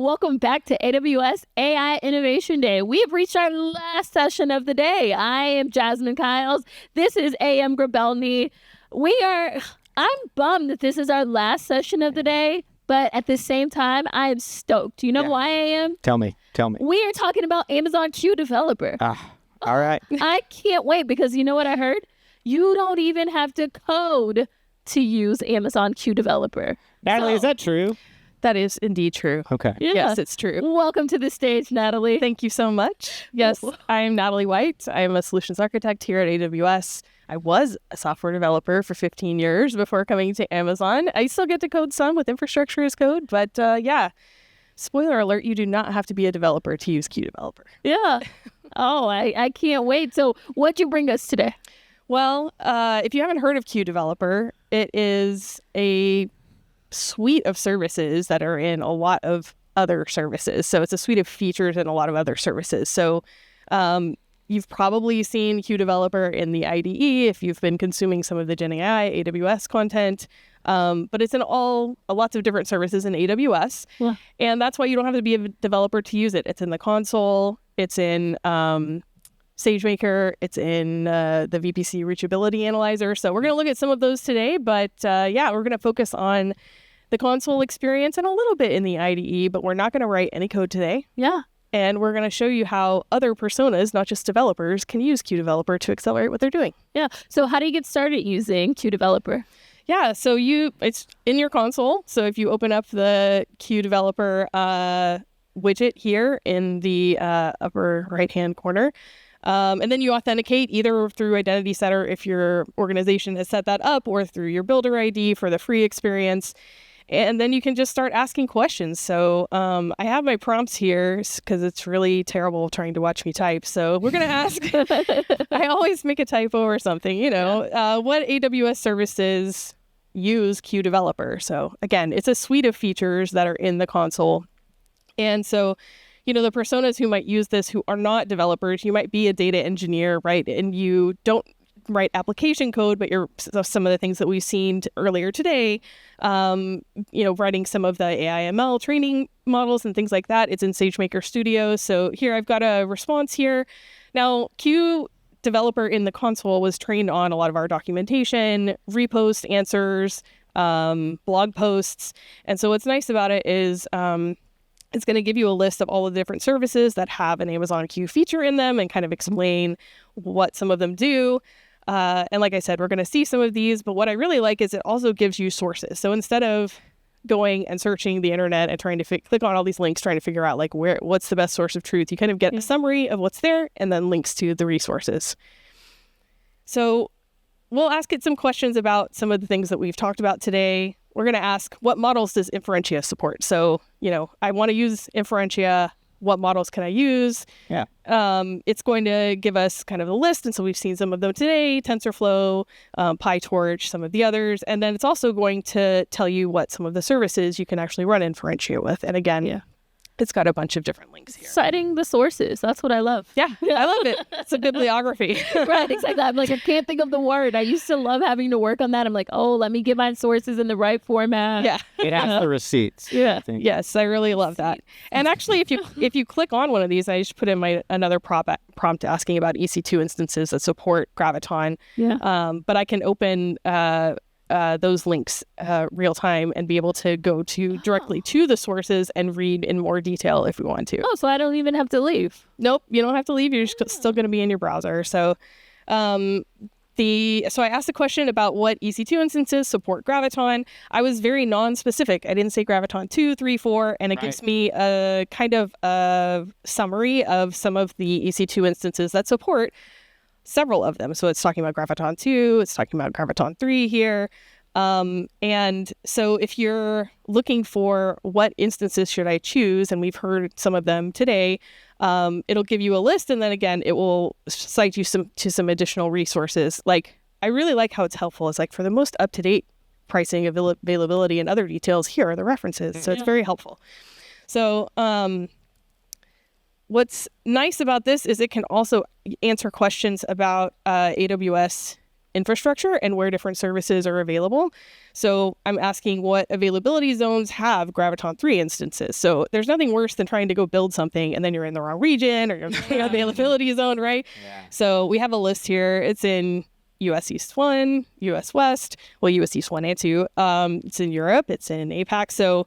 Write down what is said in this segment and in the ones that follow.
welcome back to AWS AI Innovation Day. We have reached our last session of the day. I am Jasmine Kiles. This is AM Grabelny. I'm bummed that this is our last session of the day, but at the same time, I am stoked. Do you know why I am? Tell me. We are talking about Amazon Q Developer. All right. I can't wait because you know what I heard? You don't even have to code to use Amazon Q Developer. Natalie, is that true? That is indeed true. Okay. Yeah. Yes, it's true. Welcome to the stage, Natalie. Thank you so much. Yes, I'm Natalie White. I am a solutions architect here at AWS. I was a software developer for 15 years before coming to Amazon. I still get to code some with infrastructure as code, but spoiler alert, you do not have to be a developer to use Q Developer. Yeah. Oh, I can't wait. So what'd you bring us today? Well, if you haven't heard of Q Developer, it is a suite of services that are in a lot of other services. So it's a suite of features in a lot of other services. So you've probably seen Q Developer in the IDE if you've been consuming some of the GenAI AWS content. But it's in lots of different services in AWS. Yeah. And that's why you don't have to be a developer to use it. It's in the console. It's in SageMaker. It's in the VPC Reachability Analyzer. So we're going to look at some of those today. But we're going to focus on the console experience and a little bit in the IDE, but we're not going to write any code today. Yeah. And we're going to show you how other personas, not just developers, can use Q Developer to accelerate what they're doing. Yeah. So how do you get started using Q Developer? Yeah. So it's in your console. So if you open up the Q Developer widget here in the upper right-hand corner, and then you authenticate either through Identity Setter if your organization has set that up, or through your Builder ID for the free experience. And then you can just start asking questions. So I have my prompts here because it's really terrible trying to watch me type. So we're going to ask, I always make a typo or something, what AWS services use Q Developer? So again, it's a suite of features that are in the console. And so, the personas who might use this who are not developers, you might be a data engineer, right? And you don't write application code, but some of the things that we've seen earlier today, writing some of the AI ML training models and things like that. It's in SageMaker Studio. So here I've got a response here. Now, Q Developer in the console was trained on a lot of our documentation, repost answers, blog posts. And so what's nice about it is it's going to give you a list of all the different services that have an Amazon Q feature in them and kind of explain what some of them do. And like I said, we're going to see some of these, but what I really like is it also gives you sources. So instead of going and searching the internet and trying to click on all these links, trying to figure out what's the best source of truth, you kind of get a summary of what's there and then links to the resources. So we'll ask it some questions about some of the things that we've talked about today. We're going to ask, what models does Inferentia support? So, I want to use Inferentia. What models can I use? Yeah. It's going to give us kind of a list. And so we've seen some of them today, TensorFlow, PyTorch, some of the others. And then it's also going to tell you what some of the services you can actually run Inferentia with. And again, it's got a bunch of different links here. Citing the sources. That's what I love. Yeah, I love it. It's a bibliography. Right, exactly. I'm like, I can't think of the word. I used to love having to work on that. I'm like, let me get my sources in the right format. Yeah. It has the receipts. Yeah. Yes, I really love that. And actually, if you click on one of these, I just put in another prompt asking about EC2 instances that support Graviton. Yeah. But I can open those links real time and be able to go directly to the sources and read in more detail if we want to. Oh, so I don't even have to leave. Nope, you don't have to leave. You're still going to be in your browser. So so I asked a question about what EC2 instances support Graviton. I was very non-specific. I didn't say Graviton 2, 3, 4, and it gives me a kind of a summary of some of the EC2 instances that support several of them. So it's talking about Graviton 2, it's talking about Graviton 3 here. And so if you're looking for what instances should I choose, and we've heard some of them today, it'll give you a list. And then again, it will cite you to some additional resources. Like, I really like how it's helpful. It's like, for the most up-to-date pricing, availability, and other details, here are the references. So it's very helpful. So, what's nice about this is it can also answer questions about AWS infrastructure and where different services are available. So I'm asking what availability zones have Graviton 3 instances. So there's nothing worse than trying to go build something and then you're in the wrong region or you're in the availability zone, right? Yeah. So we have a list here. It's in US East 1, US West, well, US East 1 and 2. It's in Europe, it's in APAC. So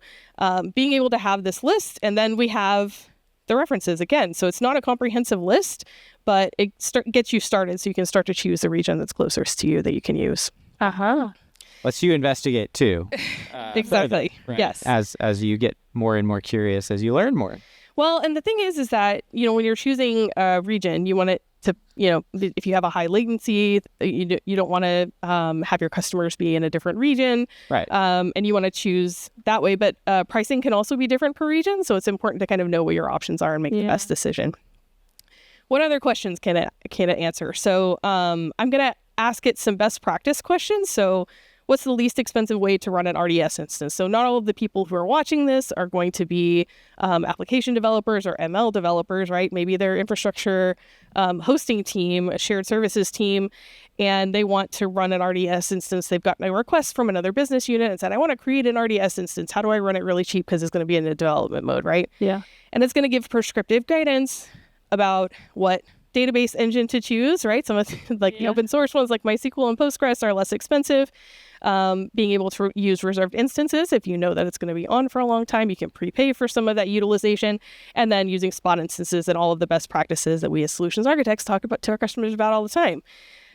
being able to have this list, and then we have the references again. So it's not a comprehensive list, but it gets you started so you can start to choose the region that's closest to you that you can use. Lets you investigate too. Exactly. Right. Yes. As you get more and more curious, as you learn more. Well, and the thing is that, when you're choosing a region, you want it to, if you have a high latency, you don't want to have your customers be in a different region. Right. And you want to choose that way. But pricing can also be different per region. So it's important to kind of know what your options are and make the best decision. What other questions can it answer? So I'm going to ask it some best practice questions. So what's the least expensive way to run an RDS instance? So not all of the people who are watching this are going to be application developers or ML developers, right? Maybe they're infrastructure hosting team, a shared services team, and they want to run an RDS instance. They've gotten a request from another business unit and said, I want to create an RDS instance. How do I run it really cheap? Because it's going to be in a development mode, right? Yeah. And it's going to give prescriptive guidance about what database engine to choose, right? Some of the open source ones like MySQL and Postgres are less expensive. Being able to use reserved instances, if you know that it's going to be on for a long time, you can prepay for some of that utilization, and then using spot instances and all of the best practices that we as solutions architects talk about to our customers about all the time.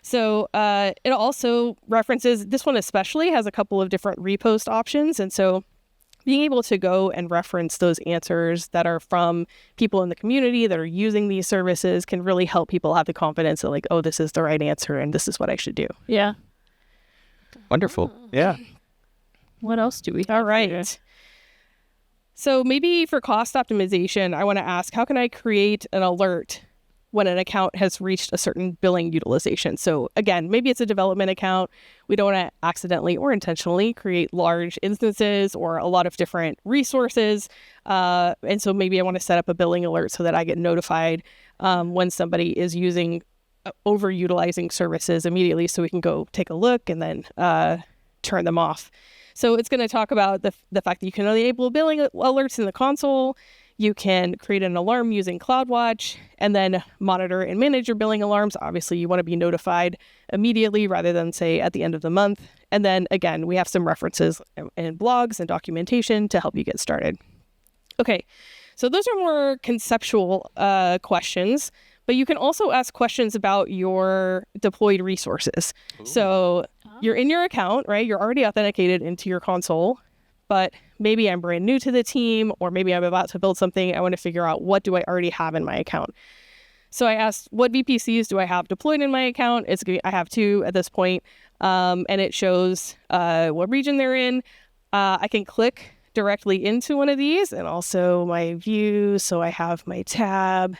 So it also references, this one especially has a couple of different repost options, and so being able to go and reference those answers that are from people in the community that are using these services can really help people have the confidence that like, oh, this is the right answer and this is what I should do. Yeah. Wonderful. Yeah. What else do we have? All right. here? So maybe for cost optimization, I want to ask, how can I create an alert when an account has reached a certain billing utilization? So again, maybe it's a development account. We don't want to accidentally or intentionally create large instances or a lot of different resources. And so maybe I want to set up a billing alert so that I get notified when somebody is using overutilizing services immediately, so we can go take a look and then turn them off. So it's going to talk about the fact that you can enable billing alerts in the console. You can create an alarm using CloudWatch and then monitor and manage your billing alarms. Obviously, you want to be notified immediately rather than, say, at the end of the month. And then, again, we have some references and blogs and documentation to help you get started. Okay, so those are more conceptual questions. But you can also ask questions about your deployed resources. Ooh. So you're in your account, right? You're already authenticated into your console, but maybe I'm brand new to the team, or maybe I'm about to build something. I want to figure out, what do I already have in my account? So I asked, what VPCs do I have deployed in my account? I have 2 at this point, and it shows what region they're in. I can click directly into one of these, and also my view. So I have my tab.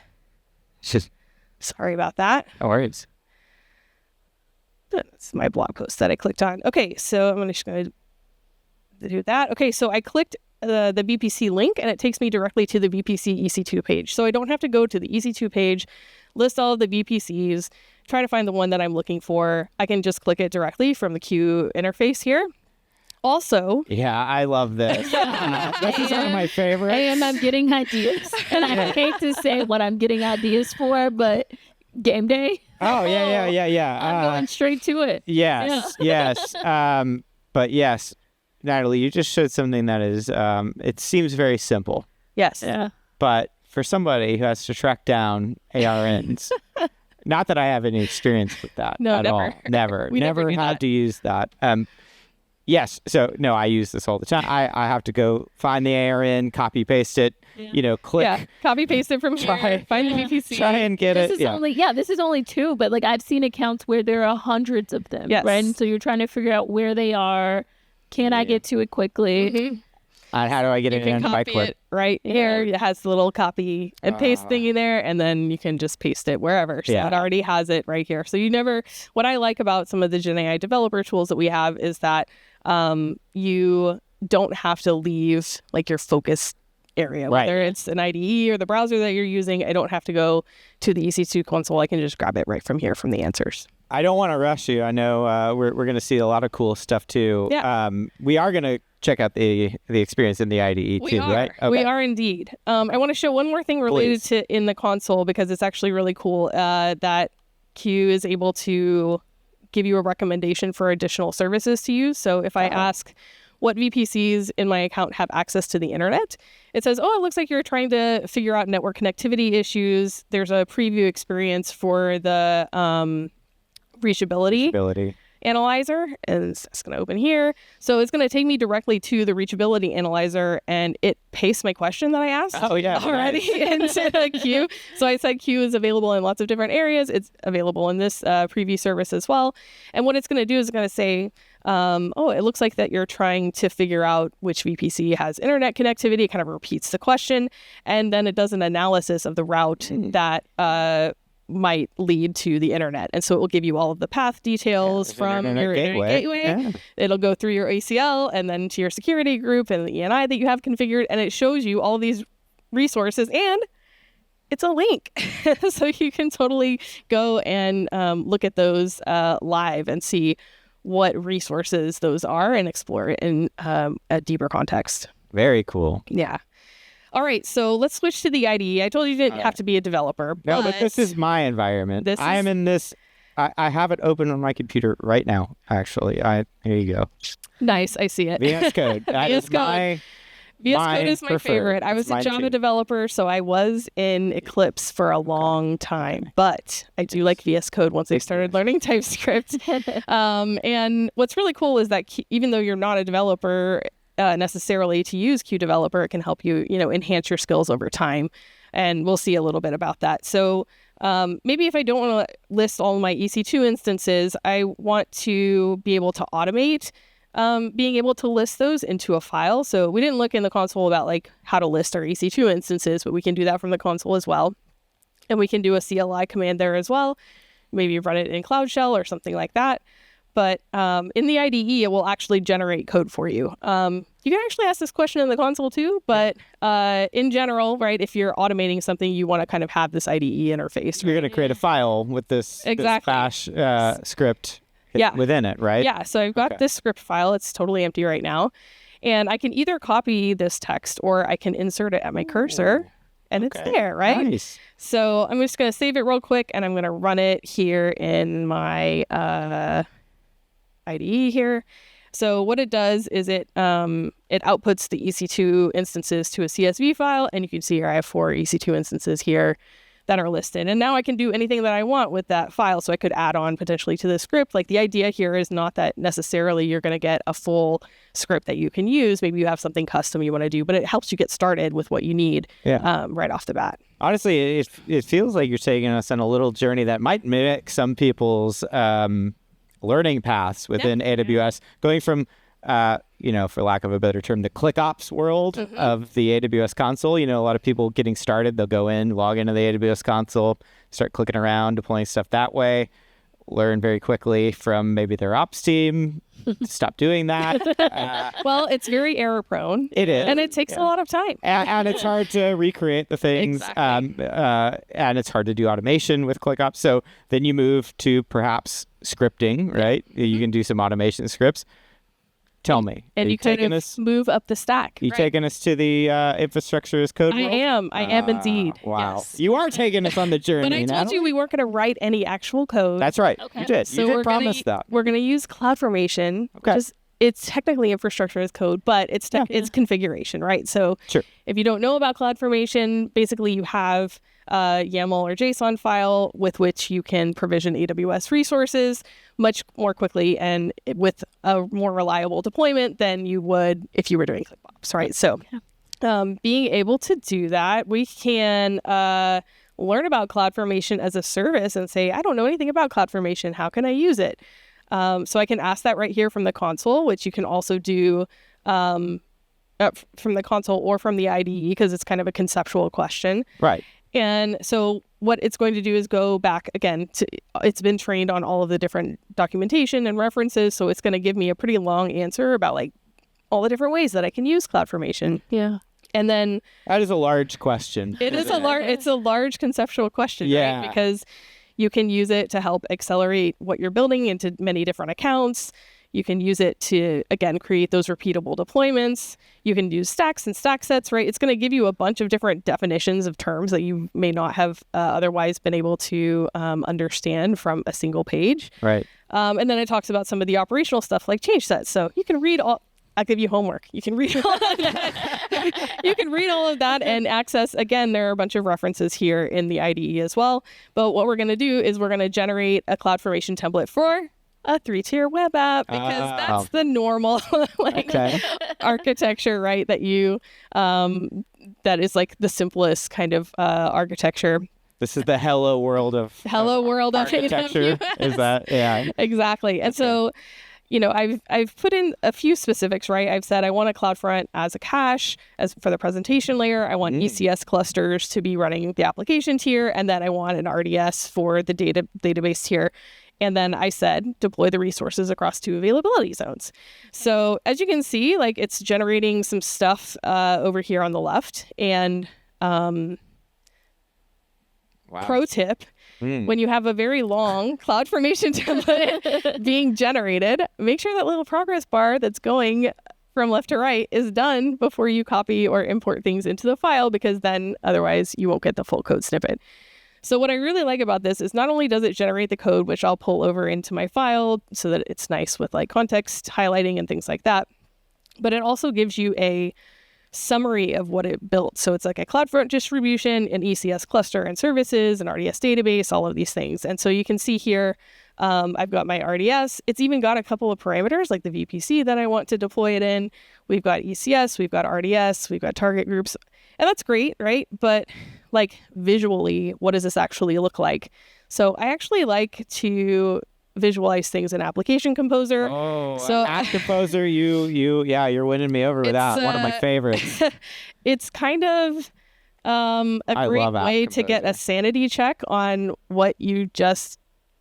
Sorry about that. No worries. That's my blog post that I clicked on. Okay, so I'm just going to do that. Okay, so I clicked the VPC link, and it takes me directly to the VPC EC2 page. So I don't have to go to the EC2 page, list all of the VPCs, try to find the one that I'm looking for. I can just click it directly from the Q interface here. Also, yeah, I love this. This is one of my favorites. And I'm getting ideas. And I hate to say what I'm getting ideas for, but game day. Oh, yeah. I'm going straight to it. Yes, yes. But yes, Natalie, you just showed something that is, it seems very simple. Yes. Yeah. But for somebody who has to track down ARNs, not that I have any experience with that at all. Never. Never had to use that. Yes. So, no, I use this all the time. I have to go find the ARN, copy, paste it, click. Yeah, copy, paste it from here, find the VPC. Try and get this is only 2, but like I've seen accounts where there are hundreds of them, yes. right? And so you're trying to figure out where they are. Can I get to it quickly? Mm-hmm. And how do I get it in by click? It right here. It has the little copy and paste thingy there, and then you can just paste it wherever. So it already has it right here. So what I like about some of the GenAI developer tools that we have is that you don't have to leave like your focus area, whether it's an IDE or the browser that you're using. I don't have to go to the EC2 console. I can just grab it right from here from the answers. I don't want to rush you. I know we're going to see a lot of cool stuff too. Yeah. We are going to check out the experience in the IDE too, right? Okay. We are indeed. I want to show one more thing related to in the console because it's actually really cool that Q is able to give you a recommendation for additional services to use. So if I ask what VPCs in my account have access to the internet, it says, oh, it looks like you're trying to figure out network connectivity issues. There's a preview experience for the Reachability Analyzer, and it's going to open here. So it's going to take me directly to the Reachability Analyzer, and it pastes my question that I asked already into the Q. So I said Q is available in lots of different areas. It's available in this preview service as well. And what it's going to do is it's going to say, oh, it looks like that you're trying to figure out which VPC has internet connectivity. It kind of repeats the question, and then it does an analysis of the route that might lead to the internet. And so it will give you all of the path details from your internet gateway. Yeah. It'll go through your ACL and then to your security group and the ENI that you have configured. And it shows you all these resources, and it's a link. So you can totally go and look at those live and see what resources those are and explore it in a deeper context. Very cool. Yeah. All right, so let's switch to the IDE. I told you didn't have to be a developer. No, but this is my environment. I am in this. I have it open on my computer right now, actually. Here you go. Nice, I see it. VS Code. VS Code is my favorite. I was a Java developer, so I was in Eclipse for a long time. But I do like VS Code once I started learning TypeScript. And what's really cool is that even though you're not a developer necessarily to use Q Developer, it can help you, enhance your skills over time. And we'll see a little bit about that. So maybe if I don't want to list all my EC2 instances, I want to be able to automate being able to list those into a file. So we didn't look in the console about how to list our EC2 instances, but we can do that from the console as well. And we can do a CLI command there as well. Maybe run it in Cloud Shell or something like that. But in the IDE, it will actually generate code for you. You can actually ask this question in the console too, but in general, right, if you're automating something, you want to kind of have this IDE interface. You're going to create a file with this bash script within it, right? Yeah, so I've got this script file. It's totally empty right now. And I can either copy this text or I can insert it at my cursor. And it's there, right? Nice. So I'm just going to save it real quick, and I'm going to run it here in my IDE here. So what it does is it outputs the EC2 instances to a CSV file, and you can see here I have 4 EC2 instances here that are listed. And now I can do anything that I want with that file. So I could add on potentially to the script. The idea here is not that necessarily you're going to get a full script that you can use. Maybe you have something custom you want to do, but it helps you get started with what you need right off the bat. Honestly, it feels like you're taking us on a little journey that might mimic some people's learning paths within AWS, going from, for lack of a better term, the ClickOps world of the AWS console. A lot of people getting started, they'll go in, log into the AWS console, start clicking around, deploying stuff that way, learn very quickly from maybe their ops team, stop doing that. Well, it's very error prone. It is. And it takes a lot of time. And it's hard to recreate the things. Exactly. And it's hard to do automation with ClickOps. So then you move to perhaps scripting, right? You can do some automation scripts. Tell me. And you kind of move up the stack. You taking us to the infrastructure as code world? I am indeed. Wow. Yes. You are taking us on the journey. But I told you we weren't going to write any actual code. That's right. Okay. You did. So you did promise that. We're going to use CloudFormation, which is, it's technically infrastructure as code, but it's configuration, right? So if you don't know about CloudFormation, basically you have a YAML or JSON file with which you can provision AWS resources much more quickly and with a more reliable deployment than you would if you were doing ClickOps, right? So being able to do that, we can learn about CloudFormation as a service and say, I don't know anything about CloudFormation. How can I use it? So I can ask that right here from the console, which you can also do from the console or from the IDE because it's kind of a conceptual question. Right. And so what it's going to do is go back again to, it's been trained on all of the different documentation and references. So it's going to give me a pretty long answer about all the different ways that I can use CloudFormation. Yeah. And then that is a large question. It's a large conceptual question, right? Because You can use it to help accelerate what you're building into many different accounts. You can use it to, again, create those repeatable deployments. You can use stacks and stack sets, right? It's going to give you a bunch of different definitions of terms that you may not have otherwise been able to understand from a single page. Right. And then it talks about some of the operational stuff like change sets. So you can read all. I'll give you homework. You can read all of that. You can read all of that and access. Again, there are a bunch of references here in the IDE as well. But what we're going to do is we're going to generate a CloudFormation template for a 3-tier web app, because that's the normal architecture, right? That you that is like the simplest kind of architecture. This is the hello world of architecture. Is that exactly? And so, I've put in a few specifics, right? I've said I want a CloudFront as a cache, as for the presentation layer. I want ECS clusters to be running the application tier, and then I want an RDS for the database tier. And then I said, deploy the resources across 2 availability zones. So as you can see, like it's generating some stuff over here on the left. And pro tip, when you have a very long CloudFormation template being generated, make sure that little progress bar that's going from left to right is done before you copy or import things into the file, because then otherwise you won't get the full code snippet. So what I really like about this is not only does it generate the code, which I'll pull over into my file so that it's nice with like context highlighting and things like that, but it also gives you a summary of what it built. So it's like a CloudFront distribution, an ECS cluster and services, an RDS database, all of these things. And so you can see here, I've got my RDS. It's even got a couple of parameters like the VPC that I want to deploy it in. We've got ECS, we've got RDS, we've got target groups, and that's great, right? But like visually, what does this actually look like? So I actually like to visualize things in Application Composer. Oh, so App Composer, you're winning me over with that. One of my favorites. It's kind of a great way to get a sanity check on what you just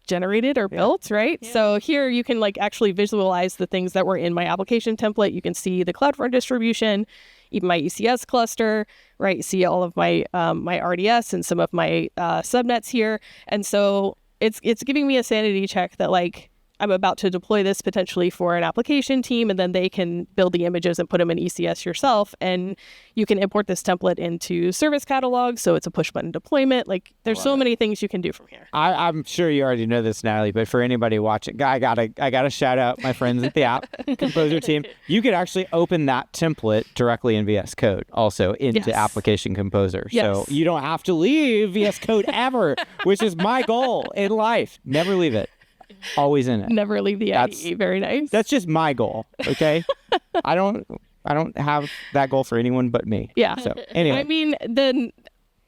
generated or built, right? Yeah. So here you can like actually visualize the things that were in my application template. You can see the CloudFront distribution, even my ECS cluster, right? You see all of my my RDS and some of my subnets here. And so it's giving me a sanity check that like I'm about to deploy this potentially for an application team, and then they can build the images and put them in ECS yourself. And you can import this template into Service Catalog, so it's a push button deployment. Like there's so many things you can do from here. I'm sure you already know this, Natalie, but for anybody watching, I gotta shout out my friends at the App Composer team. You could actually open that template directly in VS Code, also into Application Composer. Yes. So you don't have to leave VS Code ever, which is my goal in life. Never leave it. Always in it. Never leave the IDE. Very nice. That's just my goal. Okay. I don't have that goal for anyone but me. Yeah. So anyway, I mean, then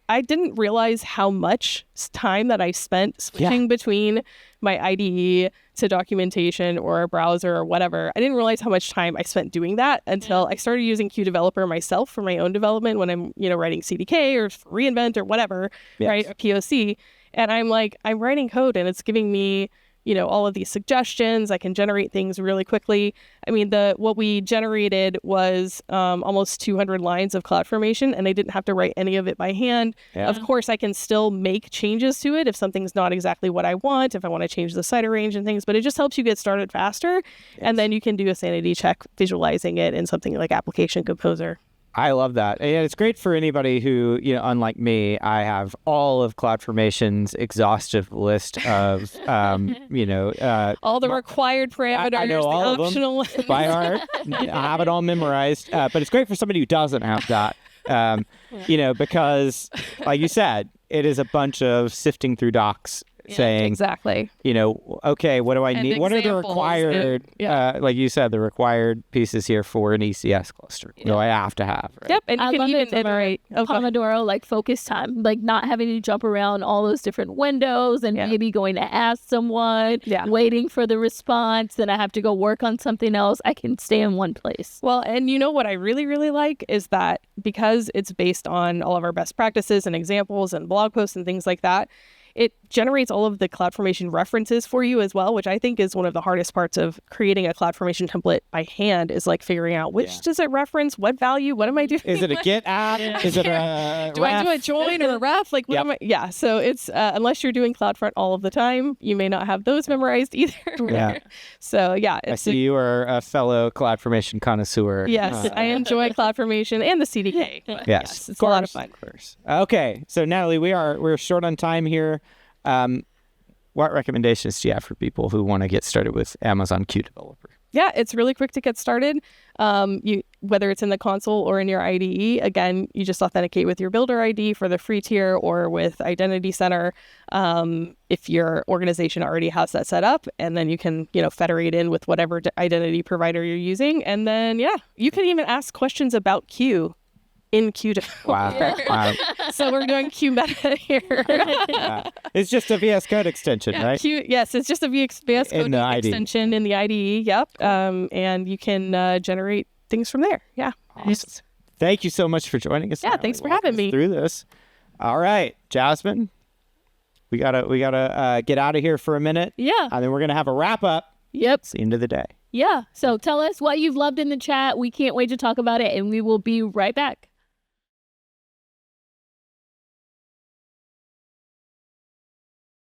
I didn't realize how much time that I spent switching between my IDE to documentation or a browser or whatever. I didn't realize how much time I spent doing that until I started using QDeveloper myself for my own development when I'm, writing CDK or reInvent or whatever, right? A POC. And I'm like, I'm writing code and it's giving me all of these suggestions. I can generate things really quickly. I mean, what we generated was almost 200 lines of CloudFormation, and I didn't have to write any of it by hand. Yeah. Of course, I can still make changes to it if something's not exactly what I want, if I want to change the CIDR range and things, but it just helps you get started faster. Yes. And then you can do a sanity check visualizing it in something like Application Composer. I love that. And it's great for anybody who, unlike me, I have all of CloudFormation's exhaustive list of, all the required parameters, I know all the optional of them by heart. I have it all memorized. But it's great for somebody who doesn't have that, because, like you said, it is a bunch of sifting through docs. Saying exactly, okay, what do I need? What are the required, like you said, the required pieces here for an ECS cluster? Do I have to have? Right? Yep, and you can even iterate. Pomodoro, like focus time, like not having to jump around all those different windows and maybe going to ask someone, waiting for the response, then I have to go work on something else. I can stay in one place. Well, and what I really, really like is that because it's based on all of our best practices and examples and blog posts and things like that, it generates all of the CloudFormation references for you as well, which I think is one of the hardest parts of creating a CloudFormation template by hand, is like figuring out which does it reference, what value, what am I doing? Is it a get app? Is it a do I do a join or a ref? Like, what am I? Yeah. So it's, unless you're doing CloudFront all of the time, you may not have those memorized either. Yeah. So yeah. I see you are a fellow CloudFormation connoisseur. Yes, I enjoy CloudFormation and the CDK. But yes, it's a lot of fun. Of course. Okay, so Natalie, we're short on time here. What recommendations do you have for people who want to get started with Amazon Q Developer? Yeah, it's really quick to get started. Whether it's in the console or in your IDE, again, you just authenticate with your Builder ID for the free tier or with Identity Center if your organization already has that set up, and then you can, federate in with whatever identity provider you're using, and then you can even ask questions about Q in Q Developer. Wow. So we're doing Q meta here. It's just a VS Code extension, right? Yes, it's just a VS Code extension in the IDE. Yep. And you can generate things from there. Yeah. Awesome. Thank you so much for joining us. Yeah, thanks for having me through this. All right, Jasmine, we gotta get out of here for a minute. Yeah. And then we're gonna have a wrap up. Yep. It's the end of the day. Yeah. So tell us what you've loved in the chat. We can't wait to talk about it, and we will be right back.